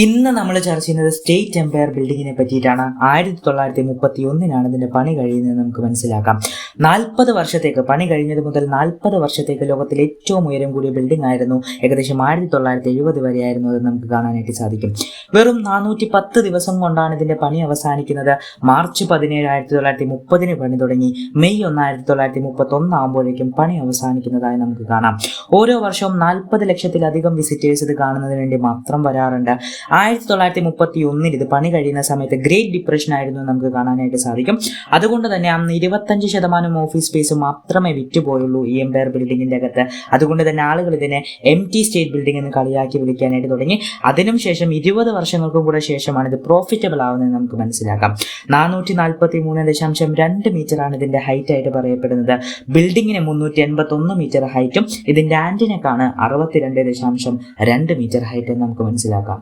ഇന്ന് നമ്മൾ ചർച്ച ചെയ്യുന്നത് സ്റ്റേറ്റ് എംപയർ ബിൽഡിങ്ങിനെ പറ്റിയിട്ടാണ്. 1931 ഇതിന്റെ പണി കഴിയുന്നത് നമുക്ക് മനസ്സിലാക്കാം. 40 വർഷത്തേക്ക് പണി കഴിഞ്ഞത് മുതൽ 40 വർഷത്തേക്ക് ലോകത്തിലെ ഏറ്റവും ഉയരം കൂടിയ ബിൽഡിംഗ് ആയിരുന്നു. ഏകദേശം 1970 വരെയായിരുന്നു അത് നമുക്ക് കാണാനായിട്ട് സാധിക്കും. വെറും 410 ദിവസം കൊണ്ടാണ് ഇതിന്റെ പണി അവസാനിക്കുന്നത്. മാർച്ച് 17 1930 പണി തുടങ്ങി മെയ് 1 1931 ആകുമ്പോഴേക്കും പണി അവസാനിക്കുന്നതായി നമുക്ക് കാണാം. ഓരോ വർഷവും 40 ലക്ഷത്തിലധികം വിസിറ്റേഴ്സ് ഇത് കാണുന്നതിന് വേണ്ടി മാത്രം വരാറുണ്ട്. 1931 ഇത് പണി കഴിയുന്ന സമയത്ത് ഗ്രേറ്റ് ഡിപ്രഷൻ ആയിരുന്നു നമുക്ക് കാണാനായിട്ട് സാധിക്കും. അതുകൊണ്ട് തന്നെ അന്ന് 25% ഓഫീസ് സ്പേസ് മാത്രമേ വിറ്റുപോയുള്ളൂ ഈ എംപയർ ബിൽഡിങ്ങിന്റെ അകത്ത്. അതുകൊണ്ട് തന്നെ ആളുകൾ ഇതിനെ MT സ്റ്റേറ്റ് ബിൽഡിംഗ് എന്ന് കളിയാക്കി വിളിക്കാനായിട്ട് തുടങ്ങി. അതിനും ശേഷം 20 വർഷങ്ങൾക്കും കൂടെ ശേഷമാണ് ഇത് പ്രോഫിറ്റബിൾ ആവുന്നത് നമുക്ക് മനസ്സിലാക്കാം. 443.2 മീറ്ററാണ് ഇതിന്റെ ഹൈറ്റ് ആയിട്ട് പറയപ്പെടുന്നത്. ബിൽഡിങ്ങിന് 381 മീറ്റർ ഹൈറ്റും ഇതിന്റെ ആന്റിനക്കാണ് 62.2 മീറ്റർ ഹൈറ്റ് എന്ന് നമുക്ക് മനസ്സിലാക്കാം.